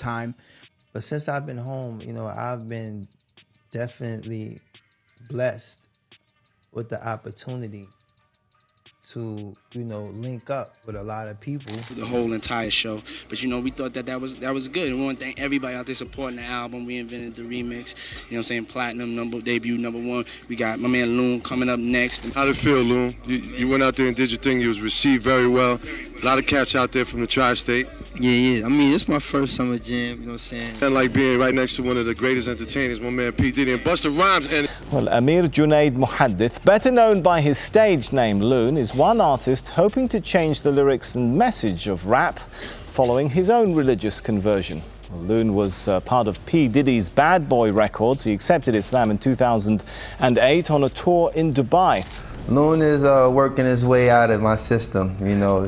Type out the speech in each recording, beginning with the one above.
time. But since I've been home, you know, I've been definitely blessed with the opportunity to, you know, link up with a lot of people. The whole entire show. But, you know, we thought that was good. And we want to thank everybody out there supporting the album. We invented the remix. You know what I'm saying? Platinum, debut #1. We got my man Loon coming up next. How'd it feel, Loon? You went out there and did your thing. You was received very well. A lot of cats out there from the tri-state. Yeah. I mean, it's my first summer jam, you know what I'm saying? And like being right next to one of the greatest entertainers, my man P. Diddy and Busta Rhymes. And well, Amir Junaid Muhaddith, better known by his stage name Loon, is one artist hoping to change the lyrics and message of rap following his own religious conversion. Loon was part of P. Diddy's Bad Boy Records. He accepted Islam in 2008 on a tour in Dubai. Loon is working his way out of my system, you know.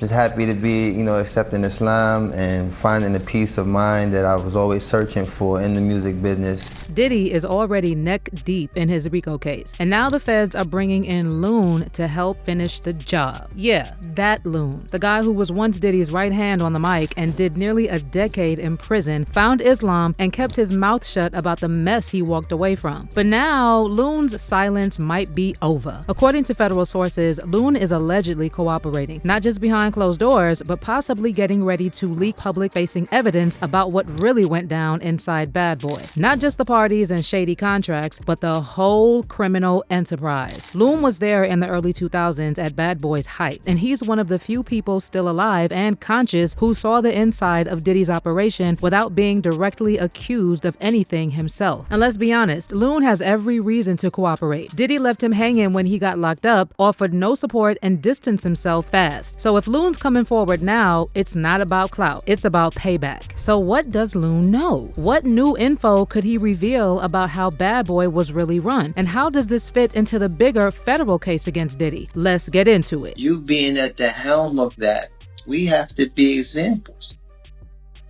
Just happy to be, you know, accepting Islam and finding the peace of mind that I was always searching for in the music business. Diddy is already neck deep in his RICO case, and now the feds are bringing in Loon to help finish the job. Yeah, that Loon, the guy who was once Diddy's right hand on the mic and did nearly a decade in prison, found Islam and kept his mouth shut about the mess he walked away from. But now, Loon's silence might be over. According to federal sources, Loon is allegedly cooperating, not just behind closed doors, but possibly getting ready to leak public-facing evidence about what really went down inside Bad Boy. Not just the parties and shady contracts, but the whole criminal enterprise. Loon was there in the early 2000s at Bad Boy's height, and he's one of the few people still alive and conscious who saw the inside of Diddy's operation without being directly accused of anything himself. And let's be honest, Loon has every reason to cooperate. Diddy left him hanging when he got locked up, offered no support, and distanced himself fast. So if Loon's coming forward now, it's not about clout, it's about payback. So what does Loon know? What new info could he reveal about how Bad Boy was really run? And how does this fit into the bigger federal case against Diddy? Let's get into it. You being at the helm of that, we have to be examples.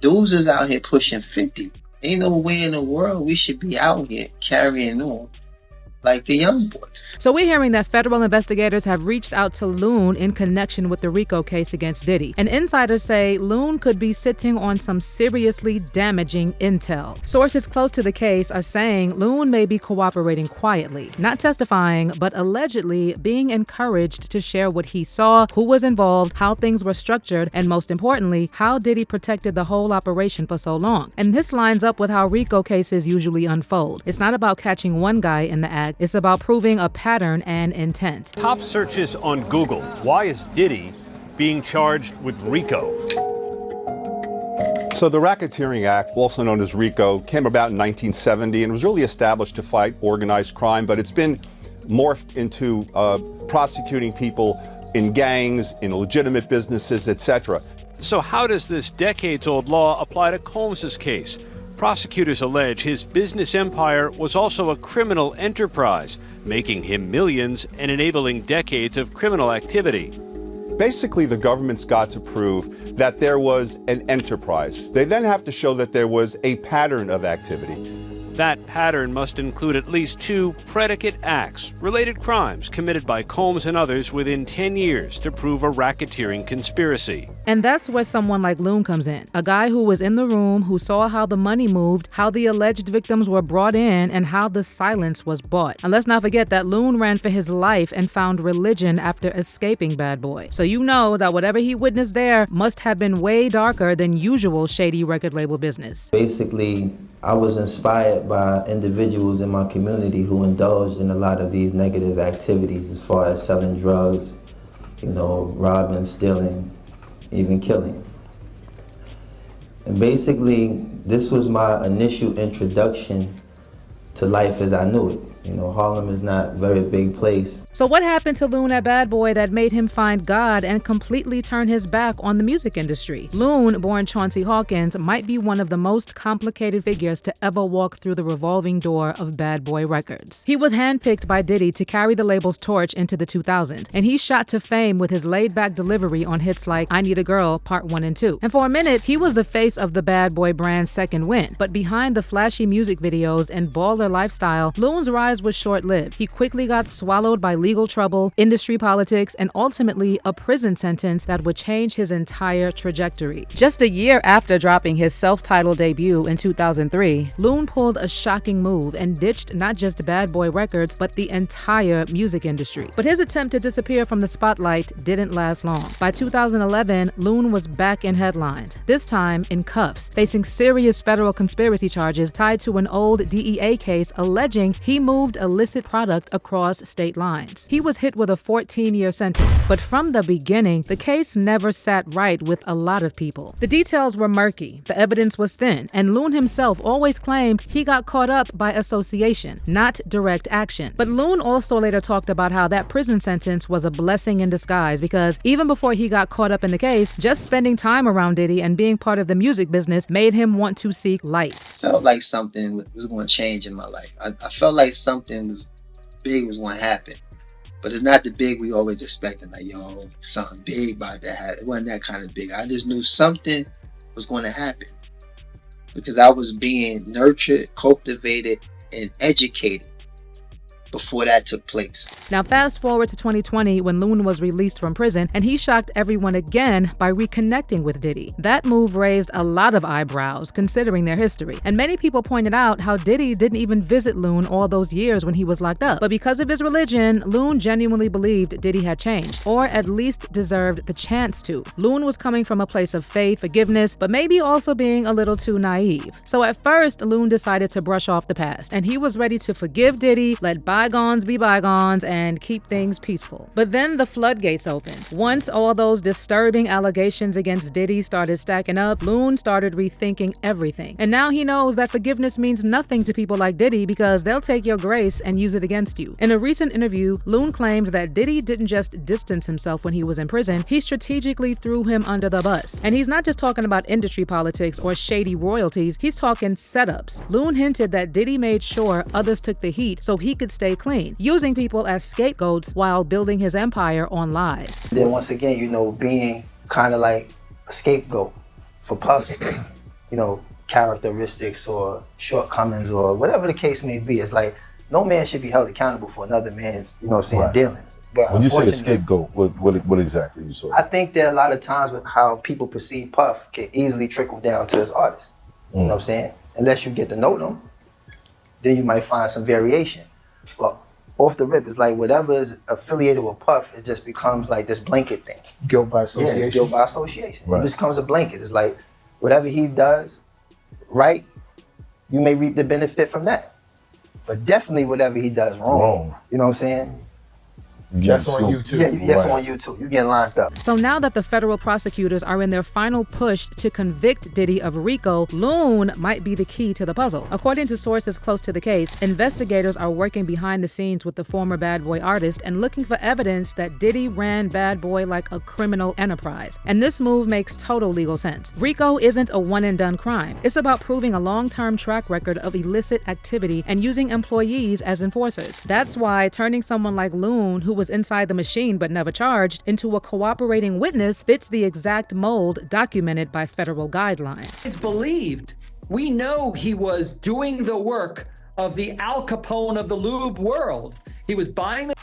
Dudes is out here pushing 50. Ain't no way in the world we should be out here carrying on like the young boys. So we're hearing that federal investigators have reached out to Loon in connection with the RICO case against Diddy. And insiders say Loon could be sitting on some seriously damaging intel. Sources close to the case are saying Loon may be cooperating quietly, not testifying, but allegedly being encouraged to share what he saw, who was involved, how things were structured, and most importantly, how Diddy protected the whole operation for so long. And this lines up with how RICO cases usually unfold. It's not about catching one guy in the act. It's about proving a pattern and intent. Top searches on Google. Why is Diddy being charged with RICO? So the Racketeering Act, also known as RICO, came about in 1970 and was really established to fight organized crime, but it's been morphed into prosecuting people in gangs, in legitimate businesses, etc. So how does this decades-old law apply to Combs's case? Prosecutors allege his business empire was also a criminal enterprise, making him millions and enabling decades of criminal activity. Basically, the government's got to prove that there was an enterprise. They then have to show that there was a pattern of activity. That pattern must include at least 2 predicate acts, related crimes committed by Combs and others within 10 years to prove a racketeering conspiracy. And that's where someone like Loon comes in, a guy who was in the room, who saw how the money moved, how the alleged victims were brought in, and how the silence was bought. And let's not forget that Loon ran for his life and found religion after escaping Bad Boy. So you know that whatever he witnessed there must have been way darker than usual shady record label business. Basically, I was inspired by individuals in my community who indulged in a lot of these negative activities as far as selling drugs, you know, robbing, stealing, even killing. And basically, this was my initial introduction to life as I knew it. You know, Harlem is not a very big place. So what happened to Loon at Bad Boy that made him find God and completely turn his back on the music industry? Loon, born Chauncey Hawkins, might be one of the most complicated figures to ever walk through the revolving door of Bad Boy Records. He was handpicked by Diddy to carry the label's torch into the 2000s, and he shot to fame with his laid-back delivery on hits like I Need a Girl, Part 1 and 2. And for a minute, he was the face of the Bad Boy brand's second win. But behind the flashy music videos and baller lifestyle, Loon's rise rise was short-lived. He quickly got swallowed by legal trouble, industry politics, and ultimately a prison sentence that would change his entire trajectory. Just a year after dropping his self-titled debut in 2003, Loon pulled a shocking move and ditched not just Bad Boy Records, but the entire music industry. But his attempt to disappear from the spotlight didn't last long. By 2011, Loon was back in headlines, this time in cuffs, facing serious federal conspiracy charges tied to an old DEA case alleging he moved illicit product across state lines. He was hit with a 14-year sentence, but from the beginning, the case never sat right with a lot of people. The details were murky, the evidence was thin, and Loon himself always claimed he got caught up by association, not direct action. But Loon also later talked about how that prison sentence was a blessing in disguise because even before he got caught up in the case, just spending time around Diddy and being part of the music business made him want to seek light. Felt like something was going to change in my life. I felt like something big was going to happen. But it's not the big we always expected. Like, yo, something big about to happen. It wasn't that kind of big. I just knew something was going to happen. Because I was being nurtured, cultivated, and educated before that took place. Now fast forward to 2020 when Loon was released from prison and he shocked everyone again by reconnecting with Diddy. That move raised a lot of eyebrows considering their history, and many people pointed out how Diddy didn't even visit Loon all those years when he was locked up. But because of his religion, Loon genuinely believed Diddy had changed, or at least deserved the chance to. Loon was coming from a place of faith, forgiveness, but maybe also being a little too naive. So at first, Loon decided to brush off the past, and he was ready to forgive Diddy, let bygones be bygones, and keep things peaceful. But then the floodgates opened. Once all those disturbing allegations against Diddy started stacking up, Loon started rethinking everything. And now he knows that forgiveness means nothing to people like Diddy because they'll take your grace and use it against you. In a recent interview, Loon claimed that Diddy didn't just distance himself when he was in prison, he strategically threw him under the bus. And he's not just talking about industry politics or shady royalties, he's talking setups. Loon hinted that Diddy made sure others took the heat so he could stay clean, using people as scapegoats while building his empire on lies. Then once again, you know, being kind of like a scapegoat for Puff's, you know, characteristics or shortcomings or whatever the case may be. It's like no man should be held accountable for another man's, you know what I'm saying, Right. dealings. But When you say a unfortunately, scapegoat, what exactly you saw? I think there are a lot of times with how people perceive Puff can easily trickle down to his artists. You know what I'm saying? Unless you get to know them, then you might find some variation. But off the rip, it's like whatever is affiliated with Puff, it just becomes like this blanket thing. Guilt by association. Yeah, guilt by association. Right. It just becomes a blanket. It's like whatever he does right, you may reap the benefit from that. But definitely whatever he does wrong. You know what I'm saying? That's on you too. Yeah, that's Right. on you too. You getting locked up. So now that the federal prosecutors are in their final push to convict Diddy of RICO, Loon might be the key to the puzzle. According to sources close to the case, investigators are working behind the scenes with the former Bad Boy artist and looking for evidence that Diddy ran Bad Boy like a criminal enterprise. And this move makes total legal sense. RICO isn't a one-and-done crime. It's about proving a long-term track record of illicit activity and using employees as enforcers. That's why turning someone like Loon, who was inside the machine but never charged, into a cooperating witness fits the exact mold documented by federal guidelines. It's believed. We know he was doing the work of the Al Capone of the lube world. He was buying the,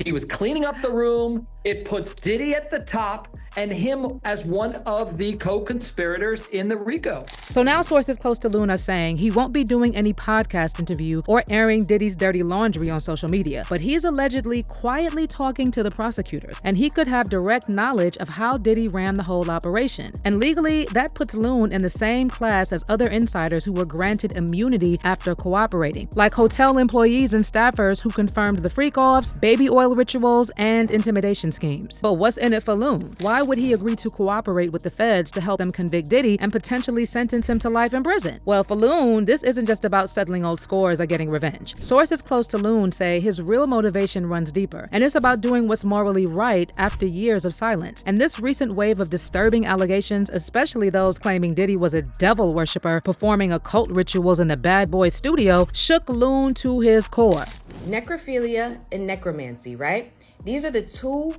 he was cleaning up the room. It puts Diddy at the top and him as one of the co-conspirators in the RICO. So now sources close to Loon are saying he won't be doing any podcast interview or airing Diddy's dirty laundry on social media, but he's allegedly quietly talking to the prosecutors, and he could have direct knowledge of how Diddy ran the whole operation. And legally, that puts Loon in the same class as other insiders who were granted immunity after cooperating, like hotel employees and staffers who confirmed the freak-offs, baby oil rituals, and intimidation schemes. But what's in it for Loon? Why would he agree to cooperate with the feds to help them convict Diddy and potentially sentence him to life in prison? Well, for Loon, this isn't just about settling old scores or getting revenge. Sources close to Loon say his real motivation runs deeper, and it's about doing what's morally right after years of silence. And this recent wave of disturbing allegations, especially those claiming Diddy was a devil worshiper performing occult rituals in the Bad Boy studio, shook Loon to his core. Necrophilia and necromancy, right? These are the two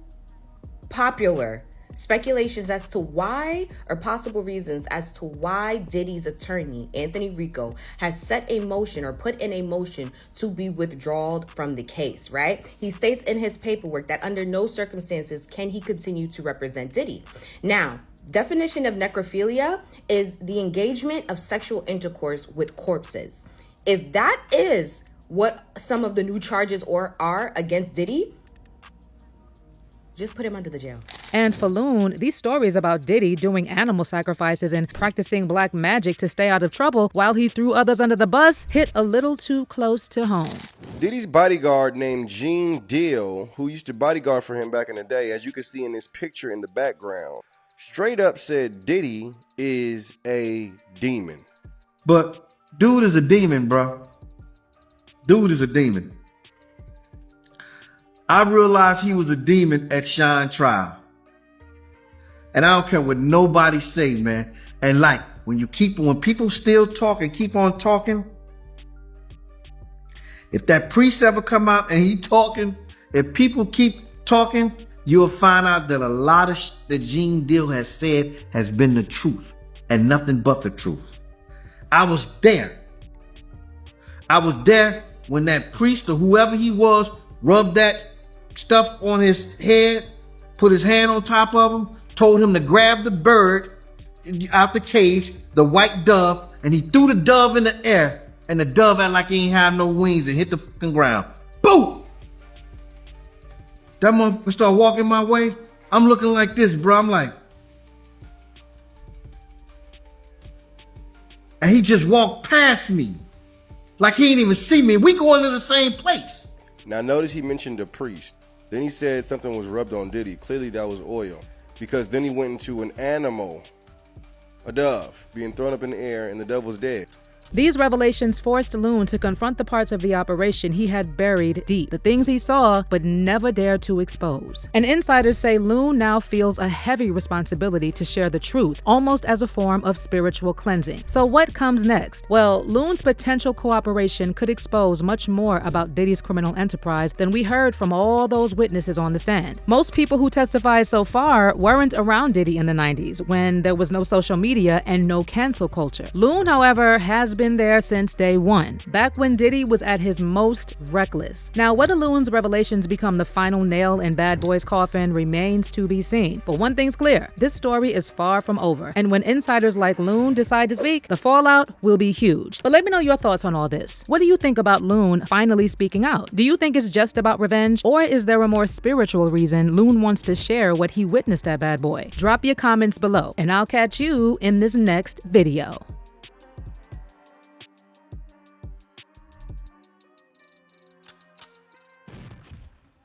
popular speculations as to why, or possible reasons as to why Diddy's attorney, Anthony RICO, has set a motion or put in a motion to be withdrawn from the case, right? He states in his paperwork that under no circumstances can he continue to represent Diddy. Now, definition of necrophilia is the engagement of sexual intercourse with corpses. If that is what some of the new charges are against Diddy, just put him under the jail. And for Loon, these stories about Diddy doing animal sacrifices and practicing black magic to stay out of trouble while he threw others under the bus hit a little too close to home. Diddy's bodyguard named Gene Deal, who used to bodyguard for him back in the day, as you can see in this picture in the background, straight up said Diddy is a demon. But dude is a demon, bro. Dude is a demon. I realized he was a demon at Shine trial. And I don't care what nobody say, man. And like, when people still talk and keep on talking, if that priest ever come out and he talking, if people keep talking, you'll find out that a lot of that Gene Deal has said has been the truth and nothing but the truth. I was there. I was there when that priest or whoever he was rubbed that stuff on his head, put his hand on top of him, told him to grab the bird out the cage, the white dove, and he threw the dove in the air, and the dove acted like he ain't have no wings and hit the fucking ground. Boom! That motherfucker started walking my way. I'm looking like this, bro. I'm like, and he just walked past me like he didn't even see me. We going to the same place. Now notice he mentioned a priest. Then he said something was rubbed on Diddy. Clearly that was oil. Because then he went into an animal, a dove, being thrown up in the air, and the dove was dead. These revelations forced Loon to confront the parts of the operation he had buried deep, the things he saw but never dared to expose. And insiders say Loon now feels a heavy responsibility to share the truth, almost as a form of spiritual cleansing. So what comes next? Well, Loon's potential cooperation could expose much more about Diddy's criminal enterprise than we heard from all those witnesses on the stand. Most people who testified so far weren't around Diddy in the 90s, when there was no social media and no cancel culture. Loon, however, has been there since day one, back when Diddy was at his most reckless. Now, whether Loon's revelations become the final nail in Bad Boy's coffin remains to be seen. But one thing's clear, this story is far from over. And when insiders like Loon decide to speak, the fallout will be huge. But let me know your thoughts on all this. What do you think about Loon finally speaking out? Do you think it's just about revenge? Or is there a more spiritual reason Loon wants to share what he witnessed at Bad Boy? Drop your comments below, and I'll catch you in this next video.